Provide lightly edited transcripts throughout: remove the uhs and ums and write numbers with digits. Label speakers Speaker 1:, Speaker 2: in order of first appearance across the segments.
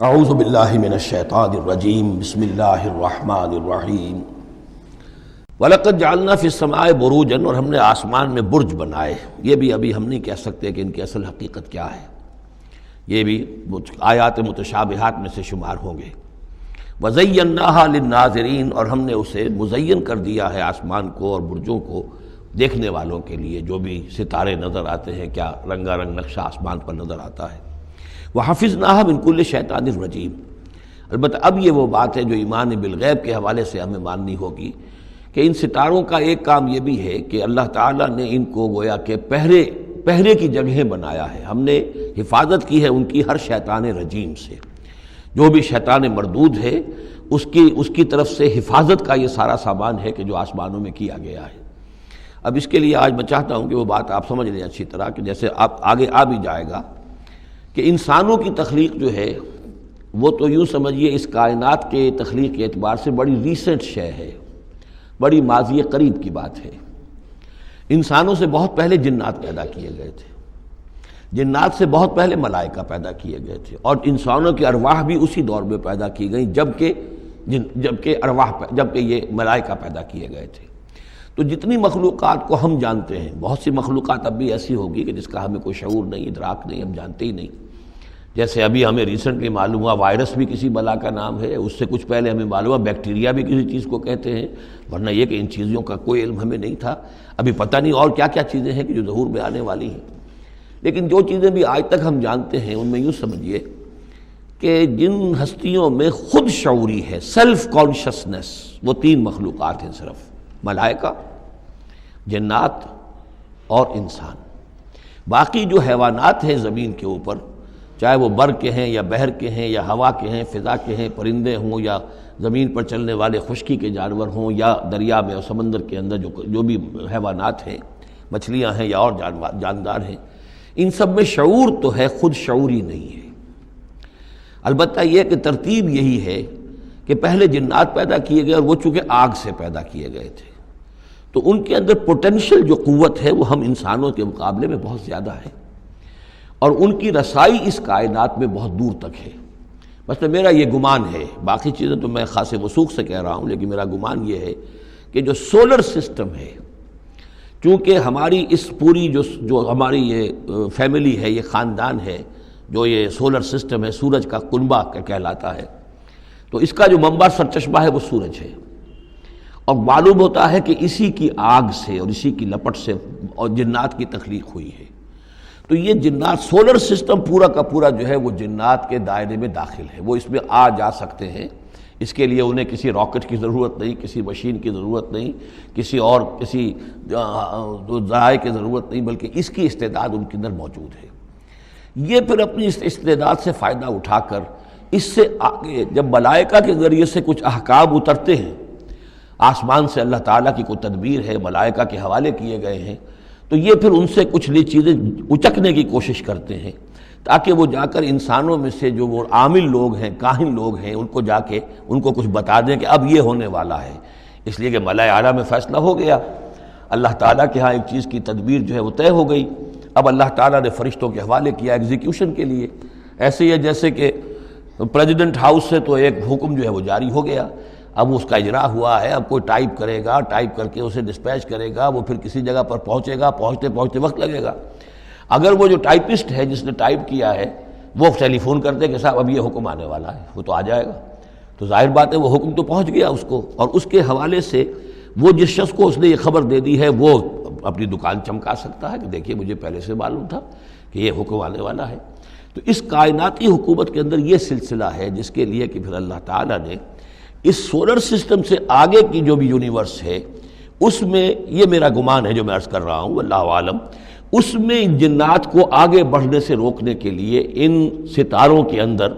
Speaker 1: اعوذ باللہ من الشیطان الرجیم بسم اللہ الرحمن الرحیم وَلَقَدْ جَعَلْنَا فِي السَّمَاءِ بُرُوجًا، اور ہم نے آسمان میں برج بنائے۔ یہ بھی ابھی ہم نہیں کہہ سکتے کہ ان کی اصل حقیقت کیا ہے، یہ بھی آیات متشابہات میں سے شمار ہوں گے۔ وَزَيَّنَّاهَا لِلنَّاظِرِينَ، اور ہم نے اسے مزین کر دیا ہے آسمان کو اور برجوں کو دیکھنے والوں کے لیے، جو بھی ستارے نظر آتے ہیں، کیا رنگا رنگ نقشہ آسمان پر نظر آتا ہے۔ وَحَفِظْنَاهَا مِنْ كُلِّ شَيْطَانٍ رَجِيمٍ، البتہ اب یہ وہ بات ہے جو ایمان بالغیب کے حوالے سے ہمیں ماننی ہوگی کہ ان ستاروں کا ایک کام یہ بھی ہے کہ اللہ تعالیٰ نے ان کو گویا کہ پہرے کی جگہیں بنایا ہے، ہم نے حفاظت کی ہے ان کی ہر شیطان رجیم سے، جو بھی شیطان مردود ہے اس کی طرف سے حفاظت کا یہ سارا سامان ہے کہ جو آسمانوں میں کیا گیا ہے۔ اب اس کے لیے آج میں چاہتا ہوں کہ وہ بات آپ سمجھ لیں اچھی طرح، کہ جیسے آپ آگے آ بھی جائے گا کہ انسانوں کی تخلیق جو ہے وہ تو یوں سمجھیے اس کائنات کے تخلیق کے اعتبار سے بڑی ریسنٹ شے ہے، بڑی ماضی قریب کی بات ہے۔ انسانوں سے بہت پہلے جنات پیدا کیے گئے تھے، جنات سے بہت پہلے ملائکہ پیدا کیے گئے تھے، اور انسانوں کی ارواح بھی اسی دور میں پیدا کی گئیں جبکہ یہ ملائکہ پیدا کیے گئے تھے۔ تو جتنی مخلوقات کو ہم جانتے ہیں، بہت سی مخلوقات اب بھی ایسی ہوگی کہ جس کا ہمیں کوئی شعور نہیں، ادراک نہیں، ہم جانتے ہی نہیں۔ جیسے ابھی ہمیں ریسنٹلی معلوم ہوا وائرس بھی کسی بلا کا نام ہے، اس سے کچھ پہلے ہمیں معلوم ہوا بیکٹیریا بھی کسی چیز کو کہتے ہیں، ورنہ یہ کہ ان چیزوں کا کوئی علم ہمیں نہیں تھا۔ ابھی پتہ نہیں اور کیا کیا چیزیں ہیں کہ جو ظہور میں آنے والی ہیں، لیکن جو چیزیں بھی آج تک ہم جانتے ہیں ان میں یوں سمجھیے کہ جن ہستیوں میں خود شعوری ہے، سیلف کانشسنس، وہ تین مخلوقات ہیں صرف، ملائکہ، جنات اور انسان۔ باقی جو حیوانات ہیں زمین کے اوپر، چاہے وہ بر کے ہیں یا بحر کے ہیں یا ہوا کے ہیں، فضا کے ہیں، پرندے ہوں یا زمین پر چلنے والے خشکی کے جانور ہوں یا دریا میں اور سمندر کے اندر جو بھی حیوانات ہیں، مچھلیاں ہیں یا اور جاندار ہیں، ان سب میں شعور تو ہے، خود شعوری نہیں ہے۔ البتہ یہ کہ ترتیب یہی ہے کہ پہلے جنات پیدا کیے گئے، اور وہ چونکہ آگ سے پیدا کیے گئے تھے، تو ان کے اندر پوٹینشل جو قوت ہے وہ ہم انسانوں کے مقابلے میں بہت زیادہ ہے، اور ان کی رسائی اس کائنات میں بہت دور تک ہے۔ مثلا میرا یہ گمان ہے، باقی چیزیں تو میں خاص وثوق سے کہہ رہا ہوں، لیکن میرا گمان یہ ہے کہ جو سولر سسٹم ہے، چونکہ ہماری اس پوری جو ہماری یہ فیملی ہے، یہ خاندان ہے، جو یہ سولر سسٹم ہے، سورج کا کنبہ کہلاتا ہے، تو اس کا جو منبع سرچشمہ ہے وہ سورج ہے، اور معلوم ہوتا ہے کہ اسی کی آگ سے اور اسی کی لپٹ سے اور جنات کی تخلیق ہوئی ہے۔ تو یہ جنات، سولر سسٹم پورا کا پورا جو ہے وہ جنات کے دائرے میں داخل ہے، وہ اس میں آ جا سکتے ہیں، اس کے لیے انہیں کسی راکٹ کی ضرورت نہیں، کسی مشین کی ضرورت نہیں، کسی ذرائع کی ضرورت نہیں، بلکہ اس کی استعداد ان کے اندر موجود ہے۔ یہ پھر اپنی اس استعداد سے فائدہ اٹھا کر اس سے آگے جب ملائکہ کے ذریعے سے کچھ احکام اترتے ہیں، آسمان سے اللہ تعالیٰ کی کوئی تدبیر ہے، ملائکہ کے حوالے کیے گئے ہیں، تو یہ پھر ان سے کچھ نئی چیزیں اچکنے کی کوشش کرتے ہیں، تاکہ وہ جا کر انسانوں میں سے جو وہ عامل لوگ ہیں، کاہن لوگ ہیں، ان کو جا کے ان کو کچھ بتا دیں کہ اب یہ ہونے والا ہے، اس لیے کہ ملائے اعلیٰ میں فیصلہ ہو گیا، اللہ تعالیٰ کے ہاں ایک چیز کی تدبیر جو ہے وہ طے ہو گئی، اب اللہ تعالیٰ نے فرشتوں کے حوالے کیا ایگزیکیوشن کے لیے۔ ایسے ہی ہے جیسے کہ پریزیڈنٹ ہاؤس سے تو ایک حکم جو ہے وہ جاری ہو گیا، اب اس کا اجرا ہوا ہے، اب کوئی ٹائپ کرے گا، ٹائپ کر کے اسے ڈسپیچ کرے گا، وہ پھر کسی جگہ پر پہنچے گا، پہنچتے وقت لگے گا۔ اگر وہ جو ٹائپسٹ ہے جس نے ٹائپ کیا ہے وہ ٹیلی فون کرتے کہ صاحب اب یہ حکم آنے والا ہے، وہ تو آ جائے گا، تو ظاہر بات ہے وہ حکم تو پہنچ گیا اس کو، اور اس کے حوالے سے وہ جس شخص کو اس نے یہ خبر دے دی ہے وہ اپنی دکان چمکا سکتا ہے کہ دیکھیے مجھے پہلے سے معلوم تھا کہ یہ حکم آنے والا ہے۔ تو اس کائناتی حکومت کے اندر یہ سلسلہ ہے جس کے لیے کہ پھر اللہ تعالیٰ نے اس سولر سسٹم سے آگے کی جو بھی یونیورس ہے، اس میں یہ میرا گمان ہے جو میں عرض کر رہا ہوں، اللہ عالم، اس میں جنات کو آگے بڑھنے سے روکنے کے لیے ان ستاروں کے اندر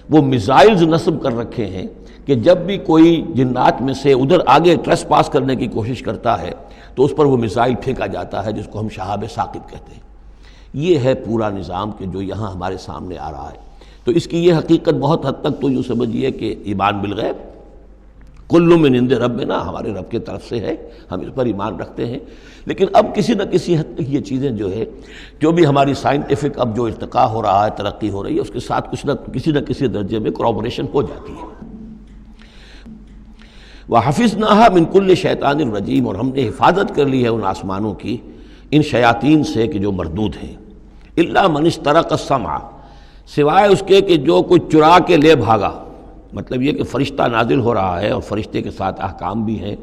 Speaker 1: وہ میزائلز نصب کر رکھے ہیں کہ جب بھی کوئی جنات میں سے ادھر آگے ٹریس پاس کرنے کی کوشش کرتا ہے تو اس پر وہ میزائل پھینکا جاتا ہے، جس کو ہم شہاب ثاقب کہتے ہیں۔ یہ ہے پورا نظام کہ جو یہاں ہمارے سامنے آ رہا ہے۔ تو اس کی یہ حقیقت بہت حد تک تو یوں سمجھیے کہ ایمان بالغیب، کل من عند ربنا، ہمارے رب کی طرف سے ہے، ہم اس پر ایمان رکھتے ہیں۔ لیکن اب کسی نہ کسی حد تک یہ چیزیں جو ہے، جو بھی ہماری سائنٹیفک اب جو ارتقاء ہو رہا ہے، ترقی ہو رہی ہے، اس کے ساتھ کسی نہ کسی درجے میں کورابوریشن ہو جاتی ہے۔ وَحَفِظْنَاهَا مِنْ كُلِّ شَيْطَانٍ رَجِيمٍ، اور ہم نے حفاظت کر لی ہے ان آسمانوں کی ان شیاطین سے کہ جو مردود ہیں۔ إِلَّا مَنِ اسْتَرَقَ السَّمْعَ، سوائے اس کے کہ جو کوئی چرا کے لے بھاگا، مطلب یہ کہ فرشتہ نازل ہو رہا ہے اور فرشتے کے ساتھ احکام بھی ہیں،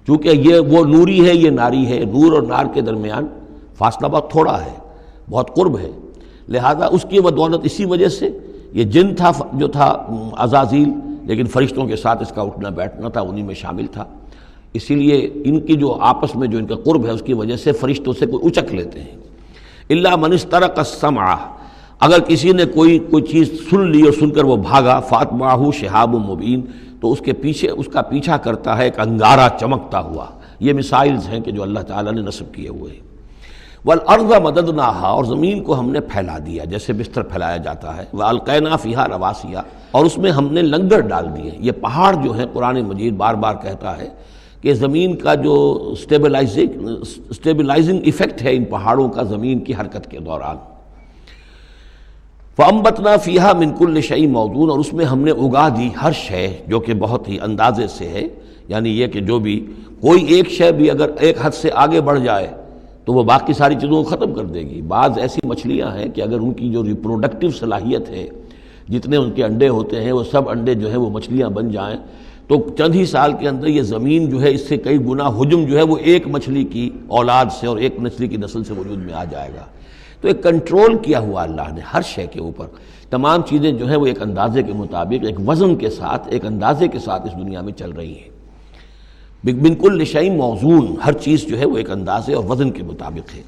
Speaker 1: چونکہ یہ وہ نوری ہے، یہ ناری ہے، نور اور نار کے درمیان فاصلہ بہت تھوڑا ہے، بہت قرب ہے، لہذا اس کی بدولت اسی وجہ سے یہ جن تھا جو تھا عزازیل، لیکن فرشتوں کے ساتھ اس کا اٹھنا بیٹھنا تھا، انہی میں شامل تھا، اسی لیے ان کی جو آپس میں جو ان کا قرب ہے اس کی وجہ سے فرشتوں سے کوئی اچک لیتے ہیں۔ الا من استرق السمع، اگر کسی نے کوئی چیز سن لی اور سن کر وہ بھاگا، فاتبعہ شہاب مبین، تو اس کے پیچھے اس کا پیچھا کرتا ہے ایک انگارہ چمکتا ہوا۔ یہ مثائلز ہیں کہ جو اللہ تعالیٰ نے نصب کیے ہوئے ہیں۔ والارض مددناها، اور زمین کو ہم نے پھیلا دیا جیسے بستر پھیلایا جاتا ہے، والقینا فیہا رواسیا، اور اس میں ہم نے لنگر ڈال دیے۔ یہ پہاڑ جو ہیں قرآن مجید بار بار کہتا ہے کہ زمین کا جو سٹیبلائزنگ ایفیکٹ ہے ان پہاڑوں کا زمین کی حرکت کے دوران۔ فَأَنبَتْنَا فِيهَا مِنْ كُلِّ شَيْءٍ مَوْزُونٍ، اور اس میں ہم نے اگا دی ہر شے جو کہ بہت ہی اندازے سے ہے، یعنی یہ کہ جو بھی کوئی ایک شے بھی اگر ایک حد سے آگے بڑھ جائے تو وہ باقی ساری چیزوں کو ختم کر دے گی۔ بعض ایسی مچھلیاں ہیں کہ اگر ان کی جو ریپروڈکٹیو صلاحیت ہے، جتنے ان کے انڈے ہوتے ہیں وہ سب انڈے جو ہیں وہ مچھلیاں بن جائیں تو چند ہی سال کے اندر یہ زمین جو ہے اس سے کئی گنا حجم جو ہے وہ ایک مچھلی کی اولاد سے اور ایک مچھلی کی نسل سے وجود میں آ جائے گا۔ تو ایک کنٹرول کیا ہوا اللہ نے ہر شے کے اوپر، تمام چیزیں جو ہیں وہ ایک اندازے کے مطابق، ایک وزن کے ساتھ، ایک اندازے کے ساتھ اس دنیا میں چل رہی ہیں۔ من کل شیء موزون، ہر چیز جو ہے وہ ایک اندازے اور وزن کے مطابق ہے۔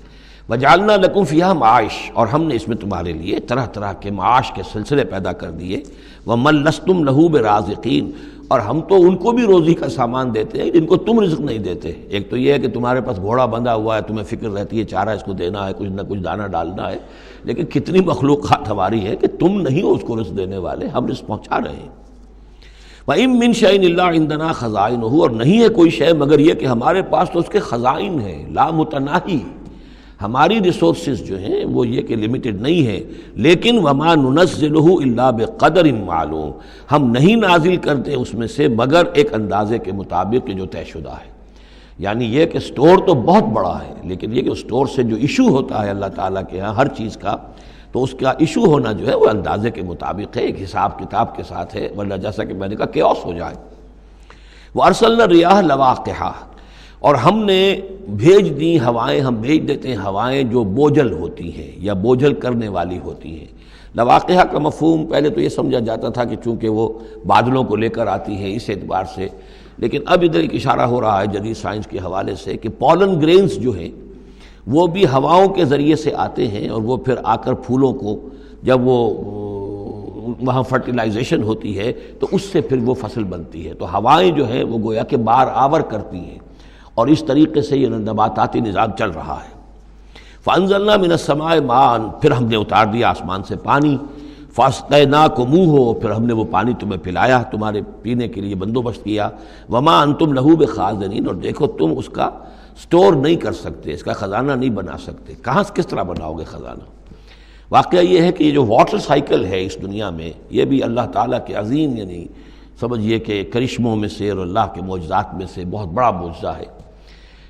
Speaker 1: وجعلنا لکم فیہا معاش، اور ہم نے اس میں تمہارے لیے طرح طرح کے معاش کے سلسلے پیدا کر دیے۔ ومن لستم لہ برازقین، اور ہم تو ان کو بھی روزی کا سامان دیتے ہیں جن کو تم رزق نہیں دیتے۔ ایک تو یہ ہے کہ تمہارے پاس گھوڑا بندھا ہوا ہے، تمہیں فکر رہتی ہے چارہ اس کو دینا ہے، کچھ نہ کچھ دانہ ڈالنا ہے، لیکن کتنی مخلوقات ہماری ہے کہ تم نہیں ہو اس کو رزق دینے والے، ہم رزق پہنچا رہے ہیں۔ وَإِن مِّن شَيْءٍ إِلَّا عِندَنَا خَزَائِنُهُ، اور نہیں ہے کوئی شے مگر یہ کہ ہمارے پاس تو اس کے خزائن ہیں، لا متناہی، ہماری ریسورسز جو ہیں وہ یہ کہ لمیٹڈ نہیں ہے، لیکن وَمَا نُنَزِّلُهُ إِلَّا بِقَدَرٍ معلوم، ہم نہیں نازل کرتے اس میں سے مگر ایک اندازے کے مطابق کہ جو طے شدہ ہے۔ یعنی یہ کہ سٹور تو بہت بڑا ہے، لیکن یہ کہ سٹور سے جو ایشو ہوتا ہے اللہ تعالیٰ کے ہاں ہر چیز کا، تو اس کا ایشو ہونا جو ہے وہ اندازے کے مطابق ہے، ایک حساب کتاب کے ساتھ ہے، ورنہ جیسا کہ میں نے کہا کیوس ہو جائے۔ وَأَرْسَلْنَا الرِّيَاحَ لَوَاقِحَ، اور ہم نے بھیج دی ہوائیں، ہم بھیج دیتے ہیں ہوائیں جو بوجھل ہوتی ہیں یا بوجھل کرنے والی ہوتی ہیں۔ لواقعہ کا مفہوم پہلے تو یہ سمجھا جاتا تھا کہ چونکہ وہ بادلوں کو لے کر آتی ہے اس اعتبار سے، لیکن اب ادھر ایک اشارہ ہو رہا ہے جدید سائنس کے حوالے سے کہ پولن گرینز جو ہیں وہ بھی ہواؤں کے ذریعے سے آتے ہیں، اور وہ پھر آ کر پھولوں کو جب وہ وہاں فرٹیلائزیشن ہوتی ہے تو اس سے پھر وہ فصل بنتی ہے۔ تو ہوائیں جو ہیں وہ گویا کہ بار آور کرتی ہیں، اور اس طریقے سے یہ نباتاتی نظام چل رہا ہے۔ فَأَنزَلْنَا مِنَ السَّمَاءِ مَاءً، پھر ہم نے اتار دیا آسمان سے پانی، فَاسْقَيْنَاكُمُوهُ، پھر ہم نے وہ پانی تمہیں پلایا، تمہارے پینے کے لیے بندوبست کیا۔ وَمَا أَنْتُمْ لَهُ بِخَازِنِينَ، اور دیکھو تم اس کا سٹور نہیں کر سکتے، اس کا خزانہ نہیں بنا سکتے۔ کہاں کس طرح بناؤ گے خزانہ؟ واقعہ یہ ہے کہ یہ جو واٹر سائیکل ہے اس دنیا میں، یہ بھی اللہ تعالیٰ کے عظیم، یعنی سمجھیے کہ کرشموں میں سے اور اللہ کے معجزات میں سے بہت بڑا معجزہ ہے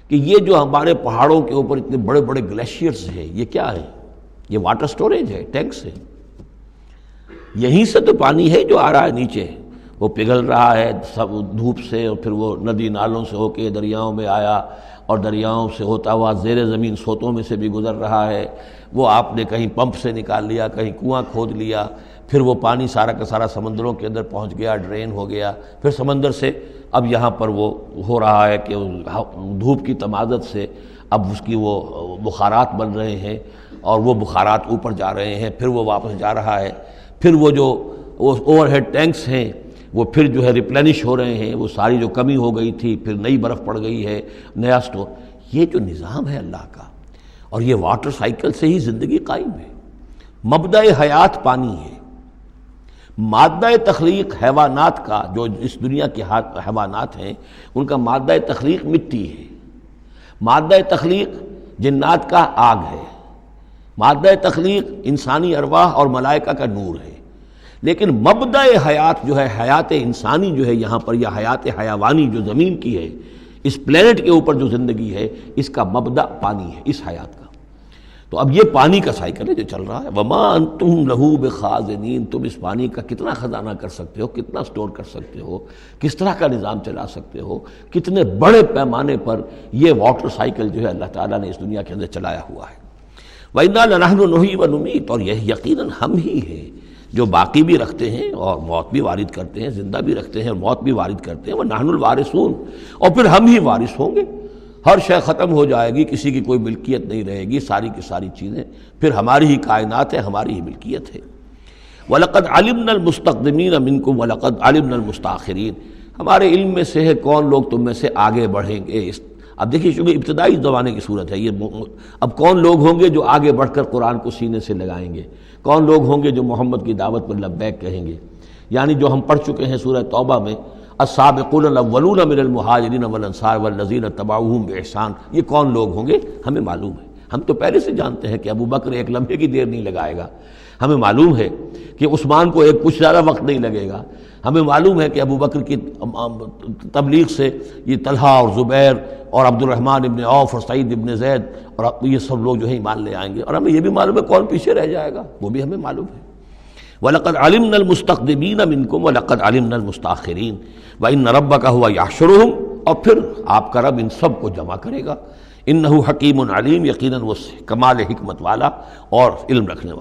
Speaker 1: کہ یہ جو ہمارے پہاڑوں کے اوپر اتنے بڑے بڑے گلیشیئرز ہیں، یہ کیا ہے؟ یہ واٹر سٹوریج ہے، ٹینکس ہے۔ یہیں سے تو پانی ہے جو آ رہا ہے نیچے، وہ پگھل رہا ہے سب دھوپ سے، اور پھر وہ ندی نالوں سے ہو کے دریاؤں میں آیا، اور دریاؤں سے ہوتا ہوا زیر زمین سوتوں میں سے بھی گزر رہا ہے۔ وہ آپ نے کہیں پمپ سے نکال لیا، کہیں کنواں کھود لیا، پھر وہ پانی سارا کا سارا سمندروں کے اندر پہنچ گیا، ڈرین ہو گیا، پھر سمندر سے اب یہاں پر وہ ہو رہا ہے کہ دھوپ کی تمازت سے اب اس کی وہ بخارات بن رہے ہیں، اور وہ بخارات اوپر جا رہے ہیں، پھر وہ واپس جا رہا ہے، پھر وہ جو اوور ہیڈ ٹینکس ہیں وہ پھر جو ہے ریپلینش ہو رہے ہیں، وہ ساری جو کمی ہو گئی تھی پھر نئی برف پڑ گئی ہے، نیا سٹور۔ یہ جو نظام ہے اللہ کا، اور یہ واٹر سائیکل سے ہی زندگی قائم ہے۔ مبدأ حیات پانی ہے، مادہ تخلیق حیوانات کا، جو اس دنیا کے حیوانات ہیں ان کا مادہ تخلیق مٹی ہے، مادہ تخلیق جنات کا آگ ہے، مادہ تخلیق انسانی ارواح اور ملائکہ کا نور ہے، لیکن مبدأ حیات جو ہے، حیات انسانی جو ہے یہاں پر، یا حیات حیوانی جو زمین کی ہے، اس پلینٹ کے اوپر جو زندگی ہے، اس کا مبدأ پانی ہے، اس حیات کا۔ تو اب یہ پانی کا سائیکل ہے جو چل رہا ہے۔ وما انتم لہو بخازنین، تم اس پانی کا کتنا خزانہ کر سکتے ہو، کتنا سٹور کر سکتے ہو، کس طرح کا نظام چلا سکتے ہو، کتنے بڑے پیمانے پر یہ واٹر سائیکل جو ہے اللہ تعالیٰ نے اس دنیا کے اندر چلایا ہوا ہے۔ وَإِنَّا لَنَحْنُ نُحْيِي وَنُمِيتُ، اور یہ یقیناً ہم ہی ہیں جو باقی بھی رکھتے ہیں اور موت بھی وارد کرتے ہیں، زندہ بھی رکھتے ہیں اور موت بھی وارد کرتے ہیں۔ وَنَحْنُ الْوَارِثُونَ، اور پھر ہم ہی وارث ہوں گے، ہر شے ختم ہو جائے گی، کسی کی کوئی ملکیت نہیں رہے گی، ساری کی ساری چیزیں پھر ہماری ہی کائنات ہے، ہماری ہی ملکیت ہے۔ وَلَقَدْ عَلِمْنَا الْمُسْتَقْدِمِينَ مِنْكُمْ وَلَقَدْ عَلِمْنَا الْمُسْتَأْخِرِينَ، ہمارے علم میں سے ہے کون لوگ تم میں سے آگے بڑھیں گے۔ اب دیکھیے چونکہ ابتدائی زمانے کی صورت ہے یہ، اب کون لوگ ہوں گے جو آگے بڑھ کر قرآن کو سینے سے لگائیں گے، کون لوگ ہوں گے جو محمد کی دعوت پر لبیک کہیں گے، یعنی جو ہم پڑھ چکے ہیں سورہ توبہ میں، السابقون الاولون من المہاجرین والانصار والذین اتبعوہم بإحسان، یہ کون لوگ ہوں گے ہمیں معلوم ہے، ہم تو پہلے سے جانتے ہیں کہ ابو بکر ایک لمحے کی دیر نہیں لگائے گا، ہمیں معلوم ہے کہ عثمان کو ایک کچھ زیادہ وقت نہیں لگے گا، ہمیں معلوم ہے کہ ابو بکر کی تبلیغ سے یہ طلحہ اور زبیر اور عبد الرحمن ابن عوف اور سعید ابن زید اور یہ سب لوگ جو ہے ایمان لے آئیں گے، اور ہمیں یہ بھی معلوم ہے کون پیچھے رہ جائے گا، وہ بھی ہمیں معلوم ہے۔ وَلَقَدْ عَلِمْنَا الْمُسْتَقْدِمِينَ مِنْكُمْ وَلَقَدْ عَلِمْنَا الْمُسْتَأْخِرِينَ وَإِنَّ رَبَّكَ هُوَ يَحْشُرُهُمْ، اور پھر آپ کا رب ان سب کو جمع کرے گا۔ إِنَّهُ حَكِيمٌ عَلِيمٌ، یقیناً وہ کمال حکمت والا اور علم رکھنے والا۔